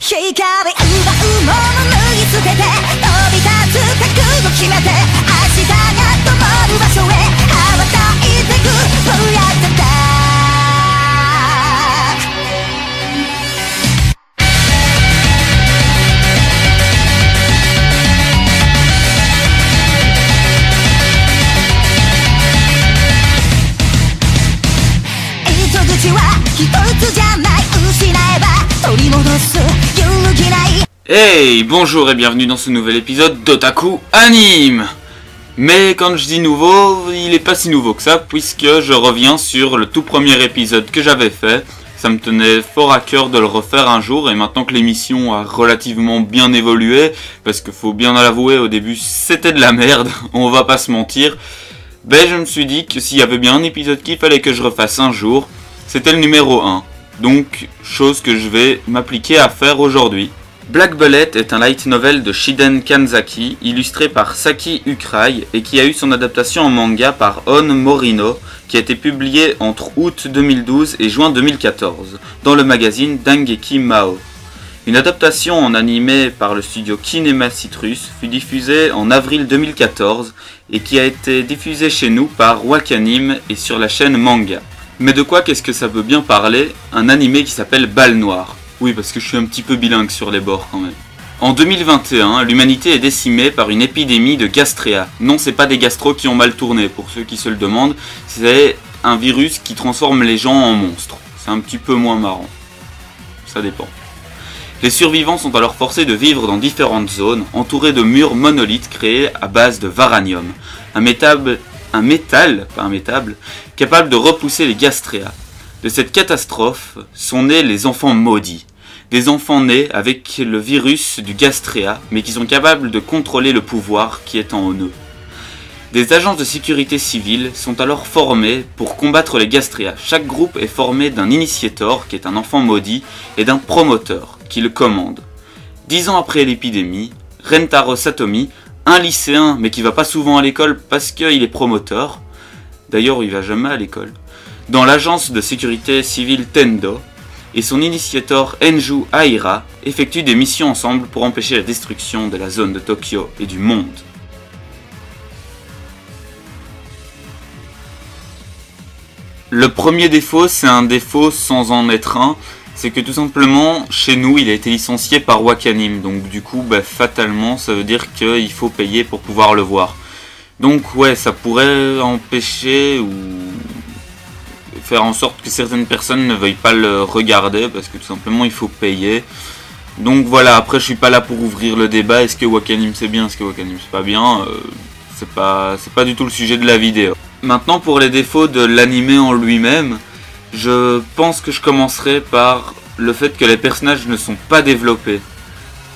光奪うもの脱ぎ捨てて飛び立つ覚悟決めて明日が灯る場所へ羽ばたいてく Pull out the dark 糸口は一つじゃない失えば取り戻す揺るぎない Hey, bonjour et bienvenue dans ce nouvel épisode d'Otaku Anime. Mais quand je dis nouveau, il est pas si nouveau que ça, puisque je reviens sur le tout premier épisode que j'avais fait. Ça me tenait fort à cœur de le refaire un jour, et maintenant que l'émission a relativement bien évolué, parce que faut bien l'avouer, au début c'était de la merde, on va pas se mentir, ben je me suis dit que s'il y avait bien un épisode qu'il fallait que je refasse un jour, c'était le numéro 1. Donc, chose que je vais m'appliquer à faire aujourd'hui. Black Bullet est un light novel de Shiden Kanzaki, illustré par Saki Ukurai et qui a eu son adaptation en manga par On Morino, qui a été publié entre août 2012 et juin 2014, dans le magazine Dengeki Mao. Une adaptation en animé par le studio Kinema Citrus fut diffusée en avril 2014 et qui a été diffusée chez nous par Wakanim et sur la chaîne Manga. Mais de quoi qu'est-ce que ça veut bien parler? Un animé qui s'appelle Balle Noire. Oui, parce que je suis un petit peu bilingue sur les bords quand même. En 2021, l'humanité est décimée par une épidémie de gastréa. Non, c'est pas des gastros qui ont mal tourné, pour ceux qui se le demandent. C'est un virus qui transforme les gens en monstres. C'est un petit peu moins marrant. Ça dépend. Les survivants sont alors forcés de vivre dans différentes zones, entourés de murs monolithes créés à base de varanium. Un métal, capable de repousser les gastréas. De cette catastrophe sont nés les enfants maudits. Des enfants nés avec le virus du gastréa, mais qui sont capables de contrôler le pouvoir qui est en eux. Des agences de sécurité civile sont alors formées pour combattre les gastréas. Chaque groupe est formé d'un initiator, qui est un enfant maudit, et d'un promoteur, qui le commande. 10 ans après l'épidémie, Rentaro Satomi, un lycéen, mais qui va pas souvent à l'école parce qu'il est promoteur, d'ailleurs il va jamais à l'école, dans l'agence de sécurité civile Tendo, et son initiator Enju Aira effectuent des missions ensemble pour empêcher la destruction de la zone de Tokyo et du monde. Le premier défaut, c'est un défaut sans en être un, c'est que tout simplement, chez nous, il a été licencié par Wakanim, donc du coup, fatalement, ça veut dire qu'il faut payer pour pouvoir le voir. Donc ouais, ça pourrait empêcher ou faire en sorte que certaines personnes ne veuillent pas le regarder parce que tout simplement il faut payer. Donc voilà, après je suis pas là pour ouvrir le débat, est-ce que Wakanim c'est bien, est-ce que Wakanim c'est pas bien, c'est pas du tout le sujet de la vidéo. Maintenant pour les défauts de l'animé en lui-même, je pense que je commencerai par le fait que les personnages ne sont pas développés.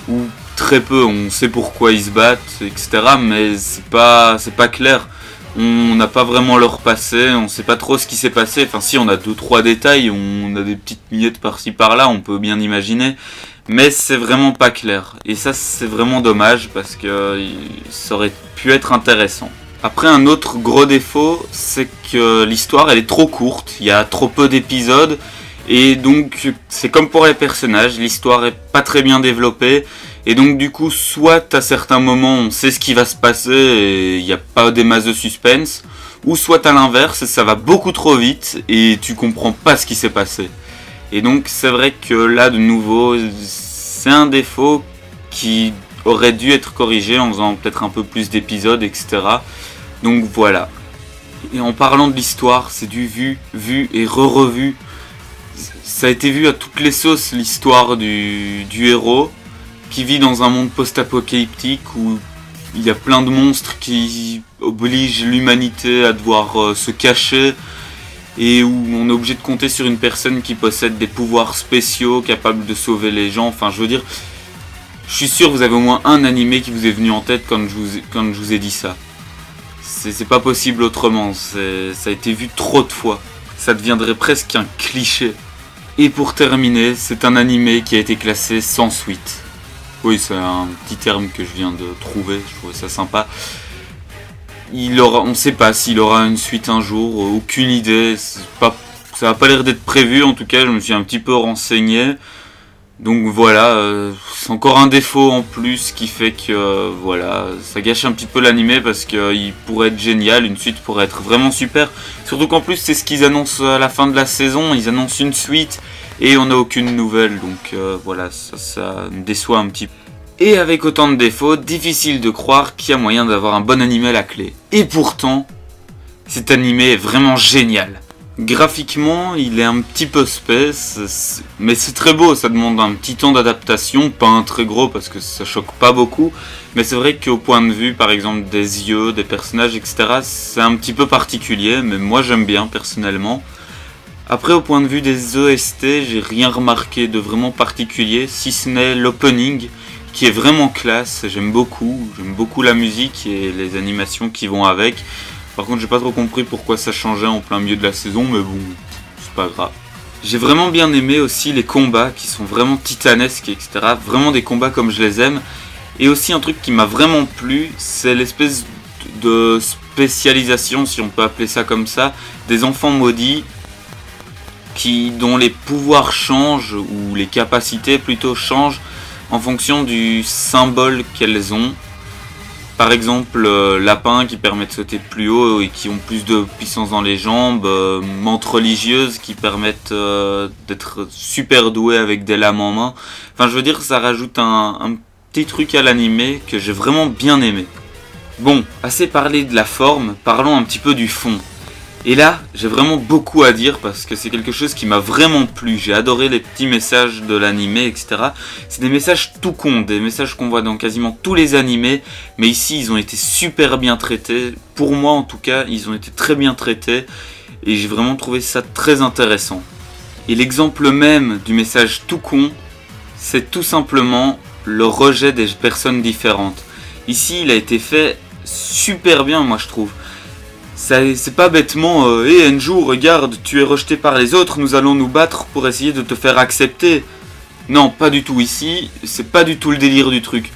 Ou très peu, on sait pourquoi ils se battent, etc. mais c'est pas clair. On n'a pas vraiment leur passé, on sait pas trop ce qui s'est passé, enfin si on a 2-3 détails, on a des petites miettes par-ci par-là, on peut bien imaginer, mais c'est vraiment pas clair, et ça c'est vraiment dommage parce que ça aurait pu être intéressant. Après un autre gros défaut, c'est que l'histoire elle est trop courte, il y a trop peu d'épisodes, et donc c'est comme pour les personnages, l'histoire est pas très bien développée, et donc du coup, soit à certains moments on sait ce qui va se passer et il n'y a pas des masses de suspense, ou soit à l'inverse, ça va beaucoup trop vite et tu comprends pas ce qui s'est passé. Et donc c'est vrai que là de nouveau, c'est un défaut qui aurait dû être corrigé en faisant peut-être un peu plus d'épisodes, etc. Donc voilà. Et en parlant de l'histoire, c'est du vu et re-revu. Ça a été vu à toutes les sauces l'histoire du héros, qui vit dans un monde post-apocalyptique où il y a plein de monstres qui obligent l'humanité à devoir se cacher et où on est obligé de compter sur une personne qui possède des pouvoirs spéciaux capables de sauver les gens. Enfin, je veux dire, je suis sûr que vous avez au moins un animé qui vous est venu en tête quand je vous ai dit ça. C'est pas possible autrement, ça a été vu trop de fois. Ça deviendrait presque un cliché. Et pour terminer, c'est un animé qui a été classé sans suite. Oui, c'est un petit terme que je viens de trouver, je trouvais ça sympa. On ne sait pas s'il aura une suite un jour, aucune idée, ça n'a pas l'air d'être prévu, en tout cas je me suis un petit peu renseigné. Donc voilà, c'est encore un défaut en plus qui fait que voilà, ça gâche un petit peu l'animé parce qu'il pourrait être génial, une suite pourrait être vraiment super. Surtout qu'en plus c'est ce qu'ils annoncent à la fin de la saison, ils annoncent une suite et on n'a aucune nouvelle. Donc voilà, ça me déçoit un petit peu. Et avec autant de défauts, difficile de croire qu'il y a moyen d'avoir un bon animé à la clé. Et pourtant, cet animé est vraiment génial. Graphiquement, il est un petit peu space, mais c'est très beau, ça demande un petit temps d'adaptation, pas un très gros parce que ça choque pas beaucoup, mais c'est vrai qu'au point de vue, par exemple, des yeux, des personnages, etc., c'est un petit peu particulier, mais moi j'aime bien personnellement. Après, au point de vue des OST, j'ai rien remarqué de vraiment particulier, si ce n'est l'opening, qui est vraiment classe, j'aime beaucoup la musique et les animations qui vont avec. Par contre, j'ai pas trop compris pourquoi ça changeait en plein milieu de la saison, mais bon, c'est pas grave. J'ai vraiment bien aimé aussi les combats qui sont vraiment titanesques, etc. Vraiment des combats comme je les aime. Et aussi un truc qui m'a vraiment plu, c'est l'espèce de spécialisation, si on peut appeler ça comme ça, des enfants maudits dont les pouvoirs changent, ou les capacités plutôt changent, en fonction du symbole qu'elles ont. Par exemple, lapins qui permettent de sauter plus haut et qui ont plus de puissance dans les jambes, menthes religieuses qui permettent d'être super doués avec des lames en main. Enfin, je veux dire, ça rajoute un petit truc à l'animé que j'ai vraiment bien aimé. Bon, assez parlé de la forme, parlons un petit peu du fond. Et là, j'ai vraiment beaucoup à dire parce que c'est quelque chose qui m'a vraiment plu. J'ai adoré les petits messages de l'animé, etc. C'est des messages tout cons, des messages qu'on voit dans quasiment tous les animés. Mais ici, ils ont été super bien traités. Pour moi, en tout cas, ils ont été très bien traités. Et j'ai vraiment trouvé ça très intéressant. Et l'exemple même du message tout con, c'est tout simplement le rejet des personnes différentes. Ici, il a été fait super bien, moi, je trouve. C'est pas bêtement hey Enju, regarde, tu es rejeté par les autres, nous allons nous battre pour essayer de te faire accepter. Non, pas du tout ici, c'est pas du tout le délire du truc.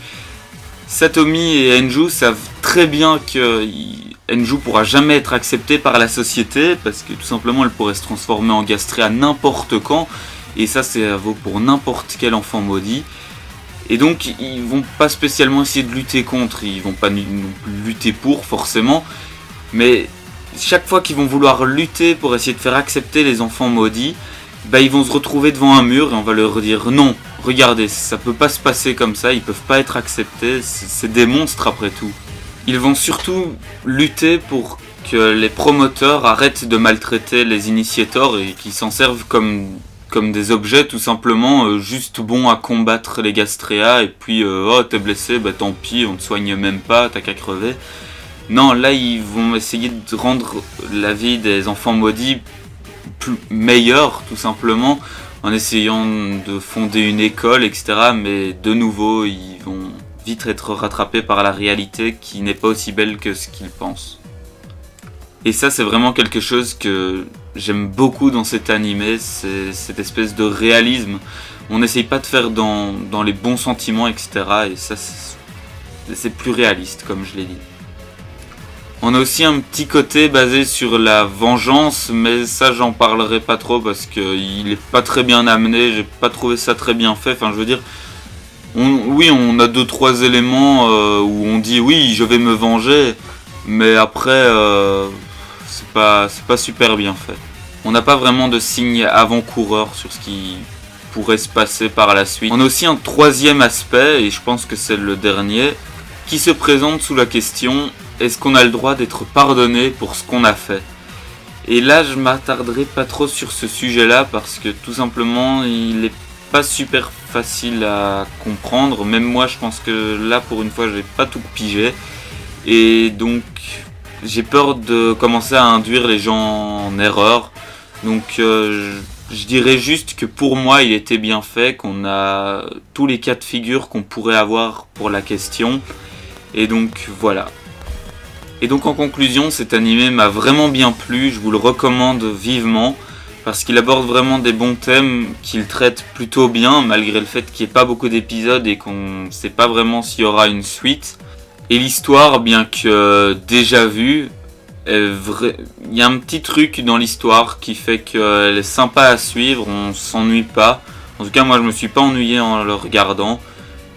Satomi et Enju savent très bien que Enju pourra jamais être acceptée par la société parce que tout simplement elle pourrait se transformer en gastré à n'importe quand, et ça vaut pour n'importe quel enfant maudit. Et donc ils vont pas spécialement essayer de lutter contre, ils vont pas non plus lutter pour forcément. Mais chaque fois qu'ils vont vouloir lutter pour essayer de faire accepter les enfants maudits, bah ils vont se retrouver devant un mur et on va leur dire non, regardez, ça peut pas se passer comme ça, ils peuvent pas être acceptés, c'est des monstres après tout. Ils vont surtout lutter pour que les promoteurs arrêtent de maltraiter les initiators et qu'ils s'en servent comme des objets tout simplement, juste bons à combattre les gastréas, et puis oh t'es blessé, bah tant pis, on te soigne même pas, t'as qu'à crever. Non, là ils vont essayer de rendre la vie des enfants maudits meilleure tout simplement, en essayant de fonder une école, etc. Mais de nouveau, ils vont vite être rattrapés par la réalité qui n'est pas aussi belle que ce qu'ils pensent. Et ça, c'est vraiment quelque chose que j'aime beaucoup dans cet animé, c'est cette espèce de réalisme. On n'essaye pas de faire dans les bons sentiments, etc. Et ça, c'est plus réaliste, comme je l'ai dit. On a aussi un petit côté basé sur la vengeance, mais ça j'en parlerai pas trop parce qu'il est pas très bien amené, j'ai pas trouvé ça très bien fait. Enfin je veux dire, oui on a 2-3 éléments où on dit oui je vais me venger, mais après c'est pas super bien fait. On n'a pas vraiment de signe avant-coureur sur ce qui pourrait se passer par la suite. On a aussi un troisième aspect, et je pense que c'est le dernier, qui se présente sous la question: est-ce qu'on a le droit d'être pardonné pour ce qu'on a fait? Et là, je m'attarderai pas trop sur ce sujet-là parce que tout simplement, il est pas super facile à comprendre. Même moi, je pense que là, pour une fois, j'ai pas tout pigé. Et donc, j'ai peur de commencer à induire les gens en erreur. Donc, je dirais juste que pour moi, il était bien fait, qu'on a tous les cas de figure qu'on pourrait avoir pour la question. Et donc, voilà. Et donc en conclusion, cet animé m'a vraiment bien plu, je vous le recommande vivement, parce qu'il aborde vraiment des bons thèmes, qu'il traite plutôt bien, malgré le fait qu'il n'y ait pas beaucoup d'épisodes et qu'on ne sait pas vraiment s'il y aura une suite. Et l'histoire, bien que déjà vue, il y a un petit truc dans l'histoire qui fait qu'elle est sympa à suivre, on s'ennuie pas. En tout cas, moi je me suis pas ennuyé en le regardant.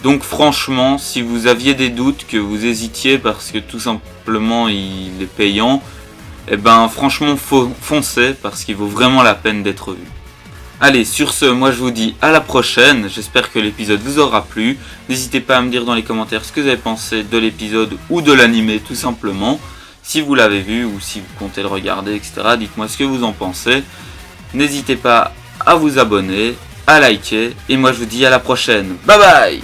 Donc franchement, si vous aviez des doutes, que vous hésitiez parce que tout simplement il est payant, eh ben franchement foncez parce qu'il vaut vraiment la peine d'être vu. Allez, sur ce, moi je vous dis à la prochaine, j'espère que l'épisode vous aura plu. N'hésitez pas à me dire dans les commentaires ce que vous avez pensé de l'épisode ou de l'animé tout simplement. Si vous l'avez vu ou si vous comptez le regarder, etc. Dites-moi ce que vous en pensez. N'hésitez pas à vous abonner, à liker, et moi je vous dis à la prochaine. Bye bye!